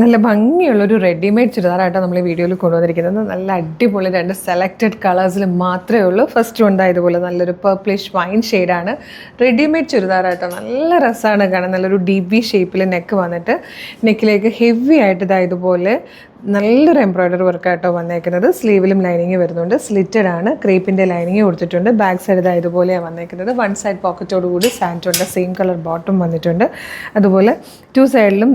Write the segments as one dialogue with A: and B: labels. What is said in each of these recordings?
A: നല്ല ഭംഗിയുള്ളൊരു റെഡിമെയ്ഡ് ചുരിദാറായിട്ടാണ് നമ്മൾ ഈ വീഡിയോയിൽ കൊണ്ടുവന്നിരിക്കുന്നത്. നല്ല അടിപൊളി 2 സെലക്റ്റഡ് കളേഴ്സിൽ മാത്രമേ ഉള്ളൂ. ഫസ്റ്റ് വൺ ഇതുപോലെ നല്ലൊരു പർപ്പിളിഷ് വൈൻ ഷെയ്ഡാണ്. റെഡിമെയ്ഡ് ചുരിദാറായിട്ടോ നല്ല രസമാണ് കാണാൻ. നല്ലൊരു DB ഷേപ്പിൽ നെക്ക് വന്നിട്ട് നെക്കിലേക്ക് ഹെവി ആയിട്ട് ഇതുപോലെ നല്ലൊരു എംബ്രോയ്ഡറി വർക്കായിട്ടോ വന്നേക്കുന്നത്. സ്ലീവിലും ലൈനിങ് വരുന്നുണ്ട്. സ്ലിറ്റഡ് ആണ്. ക്രീപ്പിൻ്റെ ലൈനിങ് കൊടുത്തിട്ടുണ്ട്. ബാക്ക് സൈഡ് ഇതുപോലെയാണ് വന്നേക്കുന്നത്. വൺ സൈഡ് പോക്കറ്റോട് കൂടി സാൻറ്റുണ്ട്. സെയിം കളർ ബോട്ടം വന്നിട്ടുണ്ട്. അതുപോലെ 2 സൈഡിലും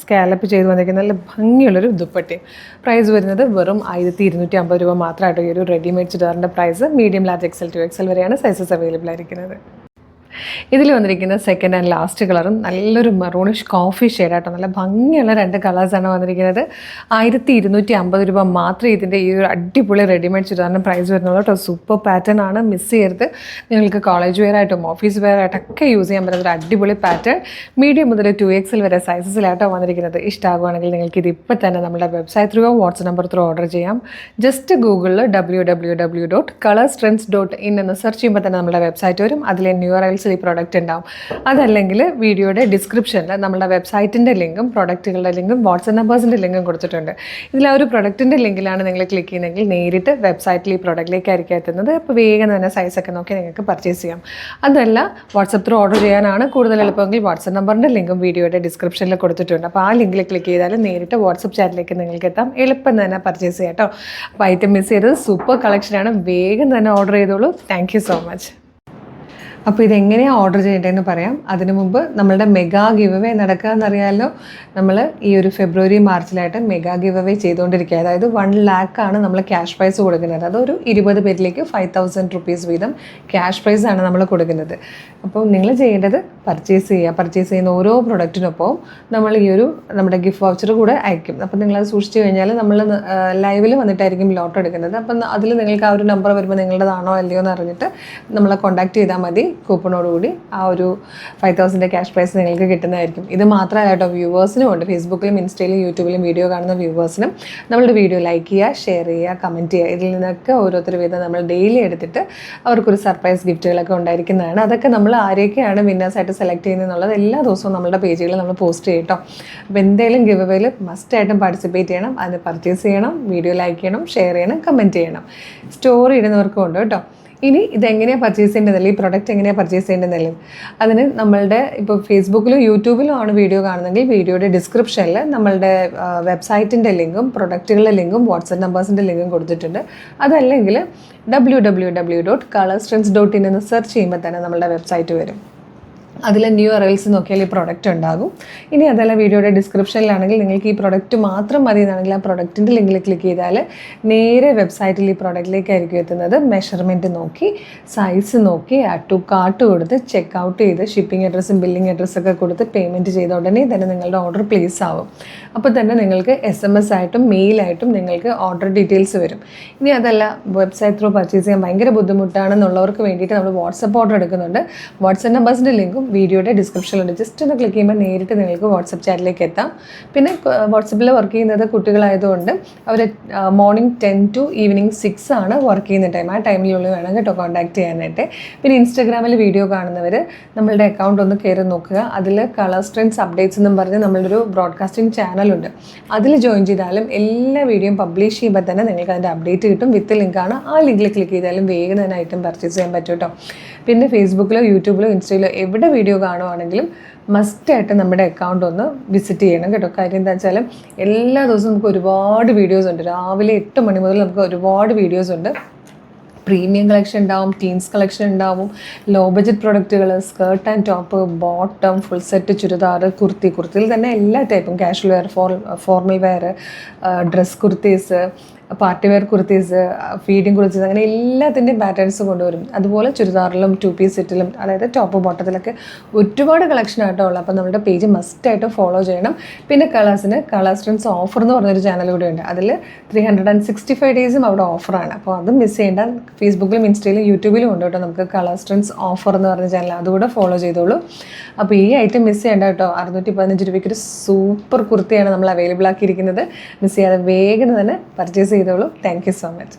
A: സ്കാലപ്പ് ചെയ്ത് വന്നിരിക്കുന്ന നല്ല ഭംഗിയുള്ളൊരു ദുപ്പട്ടയും. പ്രൈസ് വരുന്നത് വെറും 1250 രൂപ മാത്രമായിട്ടോ ഈ ഒരു റെഡിമെയ്ഡ് ചുരിദാറിൻ്റെ price. Medium, large, XL to XL വരെയാണ് സൈസസ് അവൈലബിൾ ആയിരിക്കുന്നത്. ഇതിൽ വന്നിരിക്കുന്ന സെക്കൻഡ് ആൻഡ് ലാസ്റ്റ് കളറും നല്ലൊരു മെറൂണിഷ് കോഫി ഷെയ്ഡായിട്ടോ നല്ല ഭംഗിയുള്ള 2 കളേഴ്സാണ് വന്നിരിക്കുന്നത്. 1250 രൂപ മാത്രമേ ഇതിൻ്റെ ഈ ഒരു അടിപൊളി റെഡിമെയ്ഡ് ചുരിദാറിന് പ്രൈസ് വരുന്നുള്ളൂ കേട്ടോ. സൂപ്പർ പാറ്റേൺ ആണ്, മിസ് ചെയ്യരുത്. നിങ്ങൾക്ക് കോളേജ് വെയർ ആയിട്ടും ഓഫീസ് വെയർ ആയിട്ടൊക്കെ യൂസ് ചെയ്യാൻ പറ്റുന്ന ഒരു അടിപൊളി പാറ്റേൺ. മീഡിയം മുതൽ 2XL വരെ സൈസസിലായിട്ടോ വന്നിരിക്കുന്നത്. ഇഷ്ടമാകുകയാണെങ്കിൽ നിങ്ങൾക്ക് ഇത് ഇപ്പം തന്നെ നമ്മുടെ website through WhatsApp number through order ചെയ്യാം. ജസ്റ്റ് ഗൂഗിളിൽ www.colorstrends.in എന്ന് സെർച്ച് ചെയ്യുമ്പോൾ തന്നെ നമ്മുടെ വെബ്സൈറ്റ് വരും. അതിലെ ന്യൂ അറൈവൽസ് ഈ പ്രോഡക്റ്റ് ഉണ്ടാവും. അതല്ലെങ്കിൽ വീഡിയോയുടെ ഡിസ്ക്രിപ്ഷനിൽ നമ്മുടെ വെബ്സൈറ്റിൻ്റെ ലിങ്കും പ്രൊഡക്റ്റുകളുടെ ലിങ്കും വാട്സ്ആപ്പ് നമ്പേഴ്സിൻ്റെ ലിങ്കും കൊടുത്തിട്ടുണ്ട്. ഇതിൽ ആ ഒരു പ്രൊഡക്റ്റിൻ്റെ ലിങ്കിലാണ് നിങ്ങൾ ക്ലിക്ക് ചെയ്യുന്നതെങ്കിൽ നേരിട്ട് വെബ്സൈറ്റിൽ ഈ പ്രോഡക്റ്റിലേക്കായിരിക്കും എത്തുന്നത്. അപ്പോൾ വേഗം തന്നെ സൈസൊക്കെ നോക്കി നിങ്ങൾക്ക് പർച്ചേസ് ചെയ്യാം. അതല്ല വാട്സ്ആപ്പ് ത്രൂ ഓർഡർ ചെയ്യാനാണ് കൂടുതൽ എളുപ്പമെങ്കിൽ വാട്സ്ആപ്പ് നമ്പറിൻ്റെ ലിങ്കും വീഡിയോയുടെ ഡിസ്ക്രിപ്ഷനിൽ കൊടുത്തിട്ടുണ്ട്. അപ്പോൾ ആ ലിങ്കിൽ ക്ലിക്ക് ചെയ്താൽ നേരിട്ട് വാട്സ്ആപ്പ് ചാറ്റിലേക്ക് നിങ്ങൾക്ക് എത്താം. എളുപ്പം തന്നെ പർച്ചേസ് ചെയ്യാം കേട്ടോ. അപ്പോൾ ഐറ്റം മിസ് ചെയ്തത് സൂപ്പർ കളക്ഷനാണ്. വേഗം തന്നെ ഓർഡർ ചെയ്തോളൂ. Thank you so much. അപ്പോൾ ഇതെങ്ങനെയാണ് ഓർഡർ ചെയ്യേണ്ടതെന്ന് പറയാം. അതിനു മുമ്പ് നമ്മളുടെ മെഗാ ഗിവ് അവേ നടക്കുക എന്നറിയാമല്ലോ. നമ്മൾ ഈ ഒരു ഫെബ്രുവരി മാർച്ചിലായിട്ട് മെഗാ ഗിവ് അവേ ചെയ്തുകൊണ്ടിരിക്കുക. അതായത് 1 lakh ആണ് നമ്മൾ ക്യാഷ് പ്രൈസ് കൊടുക്കുന്നത്. അതൊരു 20 പേരിലേക്ക് 5000 റുപ്പീസ് വീതം ക്യാഷ് പ്രൈസാണ് നമ്മൾ കൊടുക്കുന്നത്. അപ്പോൾ നിങ്ങൾ ചെയ്യേണ്ടത് പർച്ചേസ് ചെയ്യുക. പർച്ചേസ് ചെയ്യുന്ന ഓരോ പ്രൊഡക്റ്റിനൊപ്പം നമ്മൾ ഈ ഒരു നമ്മുടെ ഗിഫ്റ്റ് വൗച്ചർ കൂടെ അയക്കും. അപ്പോൾ നിങ്ങളത് സൂക്ഷിച്ച് കഴിഞ്ഞാൽ നമ്മൾ ലൈവിൽ വന്നിട്ടായിരിക്കും ലോട്ട് എടുക്കുന്നത്. അപ്പം അതിൽ നിങ്ങൾക്ക് ആ ഒരു നമ്പർ വരുമ്പോൾ നിങ്ങളുടേതാണോ അല്ലയോ എന്ന് അറിഞ്ഞിട്ട് നമ്മളെ കോൺടാക്ട് ചെയ്താൽ മതി. കൂപ്പണോടുകൂടി ആ ഒരു 5000 ക്യാഷ് പ്രൈസ് നിങ്ങൾക്ക് കിട്ടുന്നതായിരിക്കും. ഇത് മാത്രമല്ല കേട്ടോ, വ്യൂവേഴ്സിനും ഉണ്ട്. ഫേസ്ബുക്കിലും ഇൻസ്റ്റയിലും യൂട്യൂബിലും വീഡിയോ കാണുന്ന വ്യൂവേഴ്സിനും നമ്മളുടെ വീഡിയോ ലൈക്ക് ചെയ്യുക, ഷെയർ ചെയ്യുക, കമൻറ്റ് ചെയ്യുക. ഇതിൽ നിന്നൊക്കെ ഓരോരുത്തർ വീതം നമ്മൾ ഡെയിലി എടുത്തിട്ട് അവർക്കൊരു സർപ്രൈസ് ഗിഫ്റ്റുകളൊക്കെ ഉണ്ടായിരിക്കുന്നതാണ്. അതൊക്കെ നമ്മൾ ആരെയൊക്കെയാണ് വിന്നേഴ്സായിട്ട് സെലക്ട് ചെയ്യുന്നത് എന്നുള്ളത് എല്ലാ ദിവസവും നമ്മളുടെ പേജുകളിൽ നമ്മൾ പോസ്റ്റ് ചെയ്യും കേട്ടോ. അപ്പോൾ എന്തെങ്കിലും ഗിവ് അവേയിൽ മസ്റ്റായിട്ടും പാർട്ടിസിപ്പേറ്റ് ചെയ്യണം. അതിന് പർച്ചേസ് ചെയ്യണം, വീഡിയോ ലൈക്ക് ചെയ്യണം, ഷെയർ ചെയ്യണം, കമൻറ്റ് ചെയ്യണം. സ്റ്റോറി ഇടുന്നവർക്കും ഉണ്ട് കേട്ടോ. ഇനി ഇതെങ്ങനെയാണ് പർച്ചേസ് ചെയ്യേണ്ടതല്ലേ, ഈ പ്രൊഡക്റ്റ് എങ്ങനെയാണ് പർച്ചേസ് ചെയ്യേണ്ടതല്ലേ, അതിന് നമ്മളുടെ ഇപ്പോൾ ഫേസ്ബുക്കിലും യൂട്യൂബിലും ആണ് വീഡിയോ കാണുന്നതെങ്കിൽ വീഡിയോയുടെ ഡിസ്ക്രിപ്ഷനിൽ നമ്മളുടെ വെബ്സൈറ്റിൻ്റെ ലിങ്കും പ്രൊഡക്റ്റുകളുടെ ലിങ്കും വാട്സ്ആപ്പ് നമ്പേഴ്സിൻ്റെ ലിങ്കും കൊടുത്തിട്ടുണ്ട്. അതല്ലെങ്കിൽ www.colorstrends.in എന്ന് സെർച്ച് ചെയ്യുമ്പോൾ തന്നെ നമ്മളുടെ വെബ്സൈറ്റ് വരും. അതിൽ ന്യൂ അറൈവൽസ് നോക്കിയാൽ ഈ പ്രൊഡക്റ്റ് ഉണ്ടാകും. ഇനി അതല്ല വീഡിയോയുടെ ഡിസ്ക്രിപ്ഷനിലാണെങ്കിൽ നിങ്ങൾക്ക് ഈ പ്രൊഡക്റ്റ് മാത്രം മതി എന്നാണെങ്കിൽ ആ പ്രൊഡക്റ്റിൻ്റെ ലിങ്കിൽ ക്ലിക്ക് ചെയ്താൽ നേരെ വെബ്സൈറ്റിൽ ഈ പ്രൊഡക്റ്റിലേക്കായിരിക്കും എത്തുന്നത്. മെഷർമെൻറ്റ് നോക്കി, സൈസ് നോക്കി, ആഡ് ടു കാർട്ട് കൊടുത്ത് ചെക്ക് ഔട്ട് ചെയ്ത് ഷിപ്പിംഗ് അഡ്രസ്സും ബില്ലിംഗ് അഡ്രസ്സൊക്കെ കൊടുത്ത് പേയ്മെൻറ്റ് ചെയ്ത ഉടനെ തന്നെ നിങ്ങളുടെ ഓർഡർ പ്ലേസ് ആവും. അപ്പോൾ തന്നെ നിങ്ങൾക്ക് SMS ആയിട്ടും മെയിലായിട്ടും നിങ്ങൾക്ക് ഓർഡർ ഡീറ്റെയിൽസ് വരും. ഇനി അതല്ല വെബ്സൈറ്റ് ത്രൂ പർച്ചേസ് ചെയ്യാൻ ഭയങ്കര ബുദ്ധിമുട്ടാണെന്നുള്ളവർക്ക് വേണ്ടിയിട്ട് നമ്മൾ വാട്സപ്പ് ഓർഡർ എടുക്കുന്നുണ്ട്. വാട്സപ്പ് നമ്പേഴ്സിൻ്റെ ലിങ്കും വീഡിയോയുടെ ഡിസ്ക്രിപ്ഷനിലുണ്ട്. ജസ്റ്റ് ഒന്ന് ക്ലിക്ക് ചെയ്യുമ്പോൾ നേരിട്ട് നിങ്ങൾക്ക് വാട്സപ്പ് ചാറ്റിലേക്ക് എത്താം. പിന്നെ വാട്സപ്പിൽ വർക്ക് ചെയ്യുന്നത് കുട്ടികളായതുകൊണ്ട് അവർ മോർണിംഗ് 10 to ഈവനിങ് 6 ആണ് വർക്ക് ചെയ്യുന്ന ടൈം. ആ ടൈമിലുള്ളിൽ വേണം കേട്ടോ കോൺടാക്ട് ചെയ്യാനായിട്ട്. പിന്നെ ഇൻസ്റ്റാഗ്രാമിൽ വീഡിയോ കാണുന്നവർ നമ്മളുടെ അക്കൗണ്ട് ഒന്ന് കയറി നോക്കുക. അതിൽ കളേഴ്സ് ട്രെൻഡ്സ് അപ്ഡേറ്റ്സ് എന്നും പറഞ്ഞ് നമ്മളൊരു ബ്രോഡ്കാസ്റ്റിംഗ് ചാനലുണ്ട്. അതിൽ ജോയിൻ ചെയ്താലും എല്ലാ വീഡിയോയും പബ്ലിഷ് ചെയ്യുമ്പോൾ തന്നെ നിങ്ങൾക്ക് അതിൻ്റെ അപ്ഡേറ്റ് കിട്ടും. വിത്ത് ലിങ്കാണ്. ആ ലിങ്കിൽ ക്ലിക്ക് ചെയ്താലും വേഗം തന്നെ ഐറ്റം പർച്ചേസ് ചെയ്യാൻ പറ്റും കേട്ടോ. പിന്നെ ഫേസ്ബുക്കിലോ യൂട്യൂബിലോ ഇൻസ്റ്റയിലോ എവിടെ വീഡിയോ കാണുവാണെങ്കിലും മസ്റ്റായിട്ട് നമ്മുടെ അക്കൗണ്ട് ഒന്ന് വിസിറ്റ് ചെയ്യണം കേട്ടോ. കാര്യം എന്താ വെച്ചാൽ എല്ലാ ദിവസവും നമുക്ക് ഒരുപാട് വീഡിയോസ് ഉണ്ട്. രാവിലെ 8 മണി മുതൽ നമുക്ക് ഒരുപാട് വീഡിയോസ് ഉണ്ട്. പ്രീമിയം കളക്ഷൻ ഉണ്ടാവും, ടീൻസ് കളക്ഷൻ ഉണ്ടാവും, ലോ ബഡ്ജറ്റ് പ്രൊഡക്റ്റുകൾ, skirt and top, bottom, full set churidar, കുർത്തിയിൽ തന്നെ എല്ലാ ടൈപ്പും, casual wear, formal wear, dress kurtis, party wear kurtis, feeding kurtis, അങ്ങനെ എല്ലാത്തിൻ്റെയും പാറ്റേൺസ് കൊണ്ടുവരും. അതുപോലെ ചുരിദാറിലും 2 പീസ് സെറ്റിലും അതായത് ടോപ്പ് ബോട്ടത്തിലൊക്കെ ഒരുപാട് കളക്ഷൻ ആയിട്ടോ ഉള്ളത്. അപ്പോൾ നമ്മുടെ പേജ് മസ്റ്റായിട്ട് ഫോളോ ചെയ്യണം. പിന്നെ കളേഴ്സ് ട്രെൻഡ്സ് ഓഫർ എന്ന് പറഞ്ഞൊരു ചാനൽ കൂടെ ഉണ്ട്. അതിൽ 365 ഡേയ്സും അവിടെ ഓഫറാണ്. അപ്പോൾ അതും മിസ് ചെയ്യേണ്ട. ഫേസ്ബുക്കിലും ഇൻസ്റ്റയിലും യൂട്യൂബിലും ഉണ്ട് കേട്ടോ നമുക്ക് കളേഴ്സ് ട്രെൻഡ്സ് ഓഫർ എന്ന് പറഞ്ഞ ചാനൽ. അതുകൂടെ ഫോളോ ചെയ്തോളൂ. അപ്പോൾ ഈ ഐറ്റം മിസ് ചെയ്യേണ്ട കേട്ടോ. 615 രൂപയ്ക്ക് ഒരു സൂപ്പർ കുർത്തിയാണ് നമ്മൾ അവൈലബിൾ ആക്കിയിരിക്കുന്നത്. മിസ് ചെയ്യാതെ വേഗം തന്നെ പർച്ചേസ് ചെയ്തോളൂ. Thank you so much.